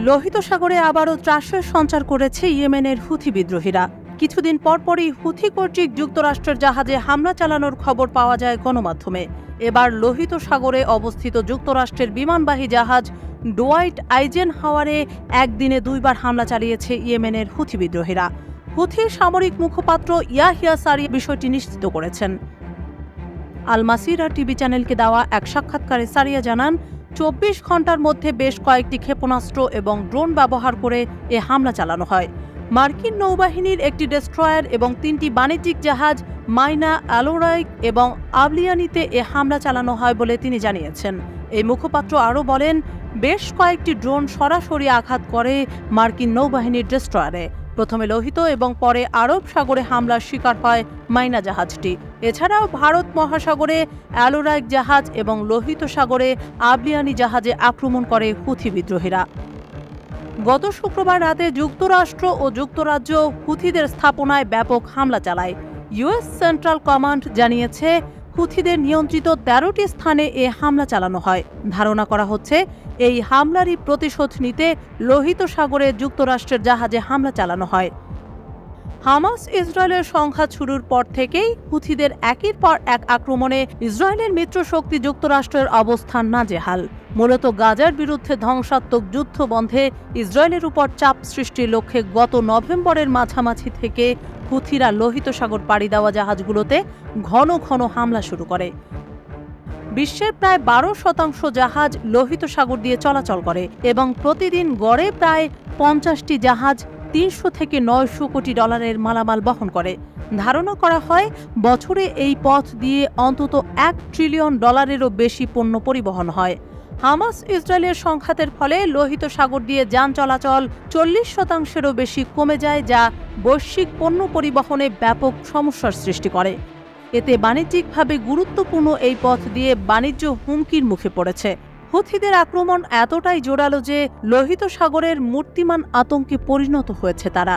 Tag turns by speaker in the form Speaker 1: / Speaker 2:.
Speaker 1: লোহিত সাগরে আবারও ত্রাসের সঞ্চার করেছে ইয়েমেনের হুথি বিদ্রোহীরা। কিছুদিন পরপরই হুথি কর্তৃক যুক্তরাষ্ট্রের জাহাজে হামলা চালানোর খবর পাওয়া যায় গণমাধ্যমে। এবার লোহিত সাগরে অবস্থিত যুক্তরাষ্ট্রের বিমানবাহী জাহাজ ডোয়াইট আইজেনহাওয়ারে একদিনে 2বার হামলা চালিয়েছে ইয়েমেনের হুথি বিদ্রোহীরা। হুথির সামরিক মুখপাত্র ইয়াহিয়া সারি বিষয়টি নিশ্চিত করেছেন। আল মাসিরা টিভি চ্যানেলকে দেওয়া এক সাক্ষাৎকারে সারিয়া জানান, 24 ঘন্টার মধ্যে বেশ কয়েকটি ক্ষেপণাস্ত্র এবং ড্রোন ব্যবহার করে এ হামলা চালানো হয়। মার্কিন নৌবাহিনীর একটি ডেস্ট্রয়ার এবং 3টি বাণিজ্যিক জাহাজ মাইনা, অ্যালোরাইক এবং আবলিয়ানিতে এ হামলা চালানো হয় বলে তিনি জানিয়েছেন। এই মুখপাত্র আরও বলেন, বেশ কয়েকটি ড্রোন সরাসরি আঘাত করে মার্কিন নৌবাহিনীর ডেস্ট্রয়ারে। প্রথমে লোহিত এবং পরে আরব সাগরে হামলার শিকার হয় মাইনা জাহাজটি। এছাড়াও ভারত মহাসাগরে অ্যালোরাইক জাহাজ এবং লোহিত সাগরে আবলিয়ানি জাহাজে আক্রমণ করে হুথি বিদ্রোহীরা। গত শুক্রবার রাতে যুক্তরাষ্ট্র ও যুক্তরাজ্য হুথিদের স্থাপনায় ব্যাপক হামলা চালায়। ইউএস সেন্ট্রাল কমান্ড জানিয়েছে, হুথিদের নিয়ন্ত্রিত 13টি স্থানে এ হামলা চালানো হয়। ধারণা করা হচ্ছে, এই হামলারই প্রতিশোধ নিতে লোহিত সাগরে যুক্তরাষ্ট্রের জাহাজে হামলা চালানো হয়। হামাস ইসরায়েলের সংঘাত শুরুর পর থেকেই হুথিদের একের পর এক আক্রমণে ইসরায়েলের মিত্রশক্তি যুক্তরাষ্ট্রের অবস্থান নাজেহাল। মূলত গাজার বিরুদ্ধে ধ্বংসাত্মক যুদ্ধ বন্ধে ইসরায়েলের উপর চাপ সৃষ্টির লক্ষ্যে গত নভেম্বরের মাঝামাঝি থেকে হুথিরা লোহিত সাগর পাড়ি দেওয়া জাহাজগুলোতে ঘন ঘন হামলা শুরু করে। বিশ্বের প্রায় 12% জাহাজ লোহিত সাগর দিয়ে চলাচল করে এবং প্রতিদিন গড়ে প্রায় 50টি জাহাজ 300 থেকে 900 কোটি ডলারের মালামাল বহন করে। ধারণা করা হয়, বছরে এই পথ দিয়ে অন্তত $1 ট্রিলিয়ন বেশি পণ্য পরিবহন হয়। হামাস ইসরায়েলের সংঘাতের ফলে লোহিত সাগর দিয়ে যান চলাচল 40%-এরও বেশি কমে যায়, যা বৈশ্বিক পণ্য পরিবহনে ব্যাপক সমস্যার সৃষ্টি করে। এতে বাণিজ্যিকভাবে গুরুত্বপূর্ণ এই পথ দিয়ে বাণিজ্য হুমকির মুখে পড়েছে। হুথিদের আক্রমণ এতটাই জোরালো যে লোহিত সাগরের মূর্তিমান আতঙ্কে পরিণত হয়েছে তারা।